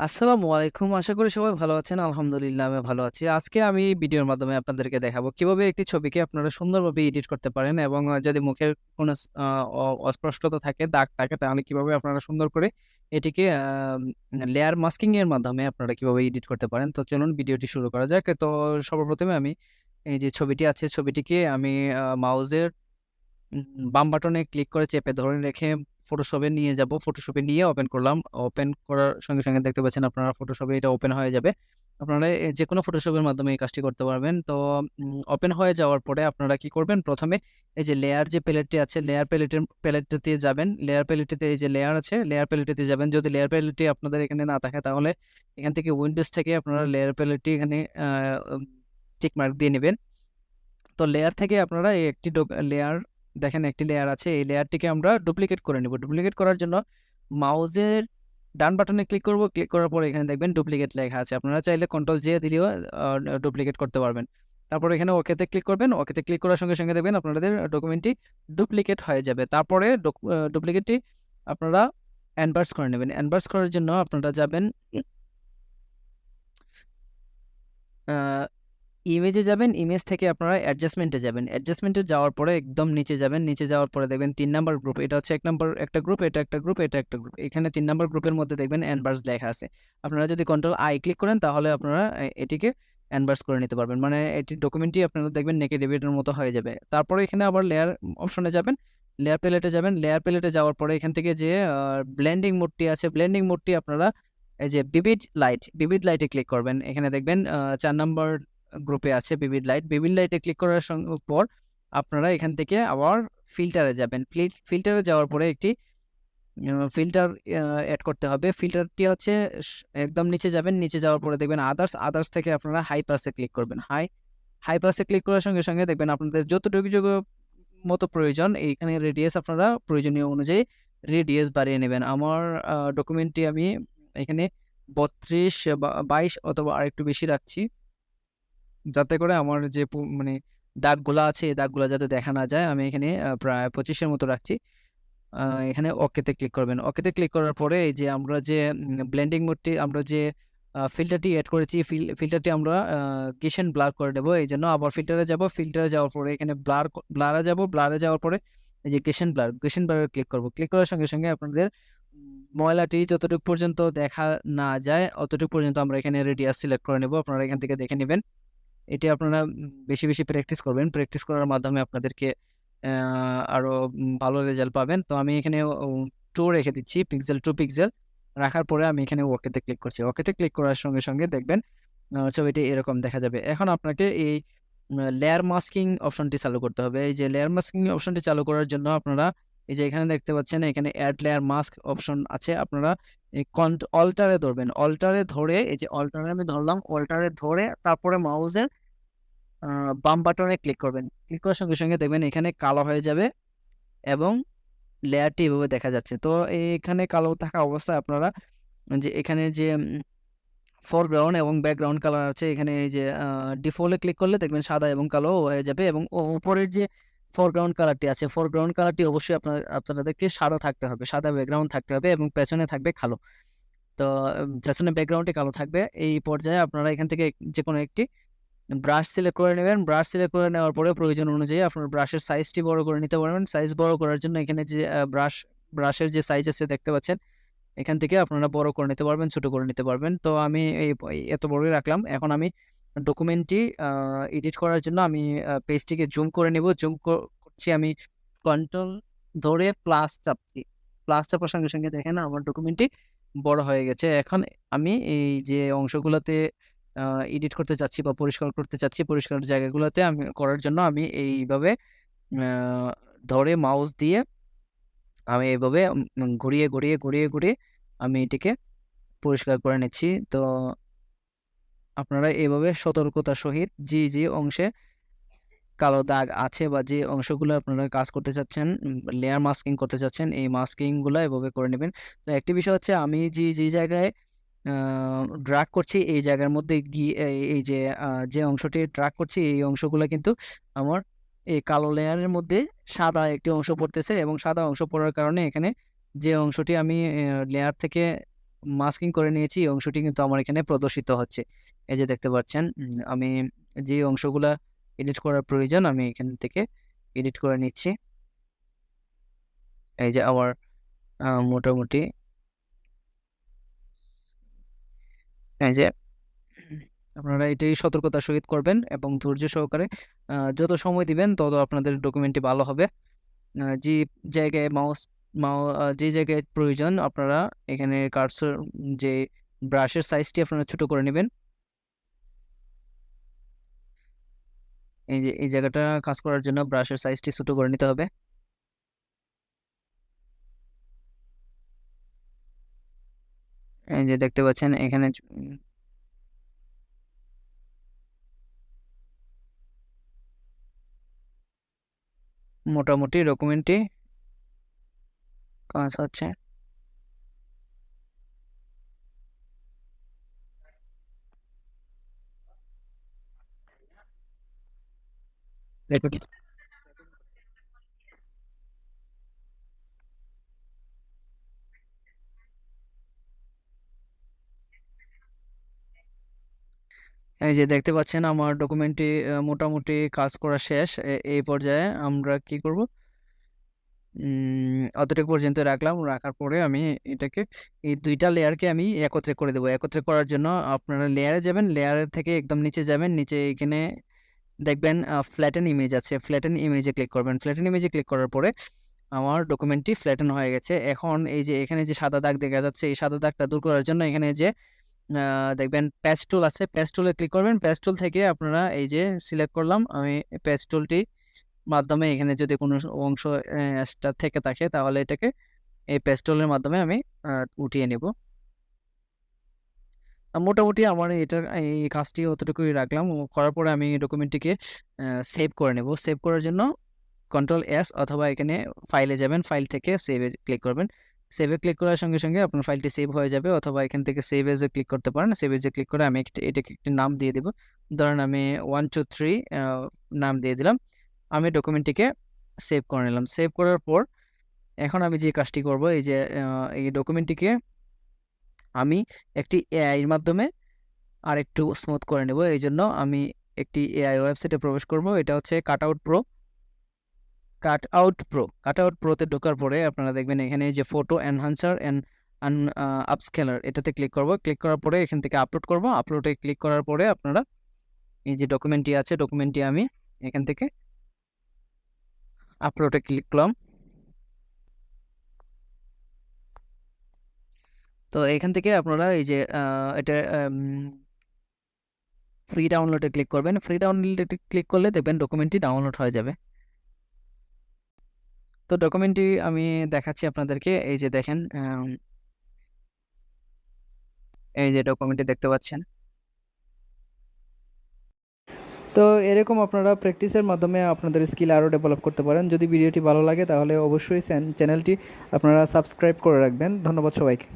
আসসালামু আলাইকুম। আশা করি সবাই ভালো আছেন। আলহামদুলিল্লাহ আমি ভালো আছি। আজকে আমি ভিডিওর মাধ্যমে আপনাদেরকে দেখাবো কিভাবে একটি ছবিকে আপনারা সুন্দরভাবে এডিট করতে পারেন এবং যদি মুখের কোনো অস্পষ্টতা থাকে, দাগ থাকে তাহলে কিভাবে আপনারা সুন্দর করে এটিকে লেয়ার মাস্কিং এর মাধ্যমে আপনারা কিভাবে এডিট করতে পারেন। তো চলুন ভিডিওটি শুরু করা যাক। তো সর্বপ্রথমে আমি এই যে ছবিটি আছে, ছবিটিকে আমি মাউসের বাম বাটনে ক্লিক করে চেপে ধরে রেখে ফটোশপে নিয়ে যাব। ফটোশপে নিয়ে ওপেন করলাম। ওপেন করার সঙ্গে, সঙ্গে দেখতে পাচ্ছেন আপনারা ফটোশপে এটা ওপেন হয়ে যাবে। আপনারা যেকোনো ফটোশপের মাধ্যমে এই কাজটি করতে পারবেন। তো ওপেন হয়ে যাওয়ার পরে আপনারা কি করবেন? প্রথমে এই যে লেয়ার যে প্যালেটটি আছে, প্যালেটটিতে যাবেন। লেয়ার প্যালেটটিতে এই যে লেয়ার আছে, লেয়ার প্যালেটটিতে যাবেন। যদি লেয়ার প্যালেটটি আপনাদের এখানে না থাকে তাহলে এখান থেকে উইন্ডোজ থেকে আপনারা লেয়ার প্যালেটটি এখানে টিক মার্ক দিয়ে নিবেন। তো লেয়ার থেকে আপনারা এই একটি লেয়ার দেখেন, একটি লেয়ার আছে। এই লেয়ারটিকে আমরা ডুপ্লিকেট করে নিব। ডুপ্লিকেট করার জন্য মাউসের ডান বাটনে ক্লিক করব। ক্লিক করার পরে এখানে দেখবেন ডুপ্লিকেট লেখা আছে। আপনারা চাইলে কন্ট্রোল জে দিলেও ডুপ্লিকেট করতে পারবেন। তারপরে এখানে ওকেতে ক্লিক করবেন। ওকেতে ক্লিক করার সঙ্গে, সঙ্গে দেখবেন আপনাদের ডকুমেন্টটি ডুপ্লিকেট হয়ে যাবে। তারপরে ডুপ্লিকেটটি আপনারা এনভার্স করে নেবেন। এনভার্স করার জন্য আপনারা যাবেন আ ইমেজে যাবেন, ইমেজ থেকে আপনারা অ্যাডজাস্টমেন্টে যাবেন। অ্যাডজাস্টমেন্টে যাওয়ার পরে একদম নিচে যাবেন। নিচে যাওয়ার পরে দেখবেন ৩ নাম্বার গ্রুপ। এটা হচ্ছে ১ নাম্বার একটা গ্রুপ, এটা একটা গ্রুপ, এটা একটা গ্রুপ। এখানে ৩ নাম্বার গ্রুপের মধ্যে দেখবেন এনভার্স লেখা আছে। আপনারা যদি কন্ট্রোল আই ক্লিক করেন তাহলে আপনারা এটিকে এনভার্স করে নিতে পারবেন। মানে এটি ডকুমেন্টটি আপনারা দেখবেন নেকেড এর মতো হয়ে যাবে। তারপরে এখানে আবার লেয়ার অপশনে যাবেন। লেয়ার প্যালেটে যাবেন। লেয়ার প্যালেটে যাওয়ার পরে এখান থেকে যে ব্লেন্ডিং মোডটি আছে, ব্লেন্ডিং মোডটি আপনারা এই যে ভিভিড লাইটে ক্লিক করবেন। এখানে দেখবেন ৪ নাম্বার গ্রুপে আছে ভিভিড লাইট। ভিভিড লাইটে ক্লিক করার পর আপনারা এখান থেকে আবার ফিল্টারে যাবেন। ফিল্টারে যাওয়ার পরে একটি ফিল্টার এড করতে হবে। ফিল্টারটি হচ্ছে একদম নিচে যাবেন। নিচে যাওয়ার পরে দেখবেন আদার্স থেকে আপনারা হাই পাসে ক্লিক করবেন। হাই পাসে ক্লিক করার সঙ্গে, সঙ্গে দেখবেন আপনাদের যতটুকু মতো প্রয়োজন এইখানে রেডিয়াস আপনারা প্রয়োজনীয় অনুযায়ী রেডিয়াস বাড়িয়ে নেবেন। আমার ডকুমেন্টটি আমি এখানে ৩২ বা ২২ অথবা আরেকটু বেশি রাখছি। যাতে করে আমার যে মানে দাগগুলা আছে এই দাগগুলা যাতে দেখা না যায়। আমি এখানে প্রায় ২৫ এর মতো রাখছি। এখানে ওকেতে ক্লিক করবেন। ওকেতে ক্লিক করার পরে এই যে আমরা যে ব্লেন্ডিং মোডটি আমরা যে ফিল্টারটি এড করেছি ফিল্টারটি আমরা গেশন ব্লার করে দেব। এইজন্য আবার ফিল্টারে যাব। ফিল্টারে যাওয়ার পরে এখানে ব্লারে যাব। ব্লারে যাওয়ার পরে এই যে গেশন ব্লারে ক্লিক করব। ক্লিক করার সঙ্গে, সঙ্গে আপনাদের ময়লাটি যতটুকু পর্যন্ত দেখা না যায় অতটুকু পর্যন্ত আমরা এখানে রেডিয়াস সিলেক্ট করে নেব। আপনারা এখান থেকে দেখে নিবেন। এটি আপনারা বেশি, বেশি প্র্যাকটিস করবেন। প্র্যাকটিস করার মাধ্যমে আপনাদেরকে আরো ভালো রেজাল্ট পাবেন। তো আমি এখানে 2 রেখে দিচ্ছি। পিক্সেল 2 পিক্সেল রাখার পরে আমি এখানে ওকেতে ক্লিক করছি। ওকেতে ক্লিক করার সঙ্গে, সঙ্গে দেখবেন ছবিটি এরকম দেখা যাবে। এখন আপনাকে এই লেয়ার মাস্কিং অপশনটি চালু করতে হবে। এই যে লেয়ার মাস্কিং অপশনটি চালু করার জন্য আপনারা এই যে এখানে দেখতে পাচ্ছেন এখানে এড লেয়ার মাস্ক অপশন আছে। আপনারা এই অল্টারে ধরবেন। অল্টারে ধরে এই যে অল্টারে আমি ধরলাম। অল্টারে ধরে তারপরে মাউসের বাম বাটনে ক্লিক করবেন। ক্লিক করার সঙ্গে, সঙ্গে দেখবেন এখানে কালো হয়ে যাবে এবং লেয়ারটি এভাবে দেখা যাচ্ছে। তো এখানে কালো থাকা অবস্থায় আপনারা যে এখানে যে ফরগ্রাউন্ড এবং ব্যাকগ্রাউন্ড কালার আছে এখানে এই যে ডিফল্টে ক্লিক করলে দেখবেন সাদা এবং কালো হয়ে যাবে এবং উপরের যে ফরগ্রাউন্ড কালারটি আছে ফরগ্রাউন্ড কালারটি অবশ্যই আপনাদেরকে সাদা থাকতে হবে। সাদা ব্যাকগ্রাউন্ড থাকতে হবে এবং পেছনে থাকবে কালো। তো পেছনে ব্যাকগ্রাউন্ডে কালো থাকবে। এই পর্যায়ে আপনারা এখান থেকে যেকোনো একটি ব্রাশ সিলেক্ট করে নেবেন। ব্রাশ সিলেক্ট করে নেওয়ার পরে প্রয়োজন অনুযায়ী আপনার ব্রাশের সাইজটি বড় করে নিতে পারবেন। সাইজ বড় করার জন্য এখানে যে ব্রাশের যে সাইজ আছে দেখতে পাচ্ছেন, এখান থেকে আপনারা বড় করে নিতে পারবেন, ছোট করে নিতে পারবেন। তো আমি এত বড়ই রাখলাম। এখন আমি ডকুমেন্টটি এডিট করার জন্য আমি পেজটিকে জুম করে নেব। জুম করছি আমি কন্ট্রোল ধরে প্লাস চাপছি। প্লাস চাপার সঙ্গে, সঙ্গে দেখেন আমার ডকুমেন্টটি বড় হয়ে গেছে। এখন আমি এই যে অংশগুলোতে এডিট করতে চাচ্ছি বা পরিষ্কার করতে চাচ্ছি, পরিষ্কার জায়গাগুলোতে আমি করার জন্য আমি এইভাবে আ ধরে মাউস দিয়ে আমি এভাবে ঘুরিয়ে, ঘুরিয়ে, ঘুরিয়ে, ঘুরিয়ে আমি এটিকে পরিষ্কার করে নিচ্ছি। তো আপনারা এভাবে সতর্কতার সহিত যে অংশে কালো দাগ আছে বা যে অংশগুলো আপনারা কাজ করতে চাচ্ছেন, লেয়ার মাস্কিং করতে চাচ্ছেন, এই মাস্কিং গুলা এভাবে করে নেবেন। তো একটি বিষয় হচ্ছে আমি যে জায়গায় আ ড্রাগ করছি এই জায়গার মধ্যে গিয়ে এই যে যে অংশটি ড্রাগ করছি এই অংশগুলা কিন্তু আমার এই কালো লেয়ারের মধ্যে সাদা একটি অংশ পড়তেছে এবং সাদা অংশ পড়ার কারণে এখানে যে অংশটি আমি লেয়ার থেকে মাস্কিং করে নিয়েছি, এই অংশটি কিন্তু আমার এখানে প্রদর্শিত হচ্ছে। এই যে দেখতে পাচ্ছেন, আমি যে অংশগুলা এডিট করার প্রয়োজন আমি এখান থেকে এডিট করে নিচ্ছি। এই যে আমার মোটামুটি এই যে আপনারা এটাই সতর্কতার সহিত করবেন এবং ধৈর্য সহকারে যত সময় দিবেন তত আপনাদের ডকুমেন্টটি ভালো হবে। যে জায়গায় যে জায়গায় প্রয়োজন আপনারা এখানে কার্সর যে ব্রাশের সাইজটি আপনারা ছোট করে নেবেন। এই যে এই জায়গাটা কাজ করার জন্য ব্রাশের সাইজটি ছোট করে নিতে হবে। এই যে দেখতে পাচ্ছেন এখানে মোটামুটি ডকুমেন্টটি কাজ হচ্ছে। দেখুন এই যে দেখতে পাচ্ছেন আমার ডকুমেন্টটি মোটামুটি কাজ করা শেষ। এই পর্যায়ে আমরা কি করব, অতটুকু পর্যন্ত রাখলাম। রাখার পরে আমি এটাকে এই দুইটা লেয়ারকে আমি একত্রে করে দেবো। একত্রে করার জন্য আপনারা লেয়ারে যাবেন, লেয়ারের থেকে একদম নিচে যাবেন, নিচে এখানে দেখবেন ফ্ল্যাটেন ইমেজ আছে, ফ্ল্যাটেন ইমেজে ক্লিক করবেন। ফ্ল্যাটেন ইমেজে ক্লিক করার পরে আমার ডকুমেন্টটি ফ্ল্যাটেন হয়ে গেছে। এখন এই যে এখানে যে সাদা দাগ দেখা যাচ্ছে, এই সাদা দাগটা দূর করার জন্য এখানে যে দেখবেন প্যাচ টুল আছে, প্যাচ টুলে ক্লিক করবেন। প্যাচ টুল থেকে আপনারা এই যে সিলেক্ট করলাম আমি, প্যাচ টুলটি মাধ্যমে এখানে যদি কোনো অংশ এক্সট্রা থেকে থাকে তাহলে এটাকে এই প্যাচ টুলের মাধ্যমে আমি উঠিয়ে নেব। মোটামুটি আমার এটার এই কাজটি অতটুকুই রাখলাম। করার পরে আমি ডকুমেন্টটিকে সেভ করে নেব। সেভ করার জন্য Ctrl+S অথবা এখানে ফাইলে যাবেন, ফাইল থেকে সেভে ক্লিক করবেন। সেভে ক্লিক করার সঙ্গে সঙ্গে আপনার ফাইলটি সেভ হয়ে যাবে, অথবা এখান থেকে সেভ এজে ক্লিক করতে পারেন। সেভ এজে ক্লিক করে আমি এটাকে একটি নাম দিয়ে দেব। ধরেন আমি 1 2 3 নাম দিয়ে দিলাম। আমি ডকুমেন্টটিকে সেভ করে নিলাম। সেভ করার পর এখন আমি যে কাজটি করব, এই যে এই ডকুমেন্টটিকে আমি একটি এআই এর মাধ্যমে আর একটু স্মুথ করে নেব। এই জন্য আমি একটি এআই ওয়েবসাইটে প্রবেশ করব। এটা হচ্ছে কাটআউট প্রোতে ঢোকার পরে আপনারা দেখবেন এখানে যে ফটো এনহান্সার অ্যান্ড আপস্কেলার, এটাতে ক্লিক করব। ক্লিক করার পরে এখান থেকে আপলোড করব। আপলোডে ক্লিক করার পরে আপনারা এই যে ডকুমেন্টটি আছে, ডকুমেন্টটি আমি এখান থেকে আপলোডে ক্লিক করলাম। তো এখান থেকে আপনারা এই যে এটা ফ্রি ডাউনলোডে ক্লিক করবেন। ফ্রি ডাউনলোডে ক্লিক করলে দেখবেন ডকুমেন্টটি ডাউনলোড হয়ে যাবে। তো ডকুমেন্টটি আমি দেখাচ্ছি আপনাদেরকে। এই যে দেখেন, এই যে ডকুমেন্টটি দেখতে পাচ্ছেন। তো এরকম আপনারা প্র্যাকটিসের মাধ্যমে আপনাদের স্কিল আরও ডেভেলপ করতে পারেন। যদি ভিডিওটি ভালো লাগে তাহলে অবশ্যই চ্যানেলটি আপনারা সাবস্ক্রাইব করে রাখবেন। ধন্যবাদ সবাইকে।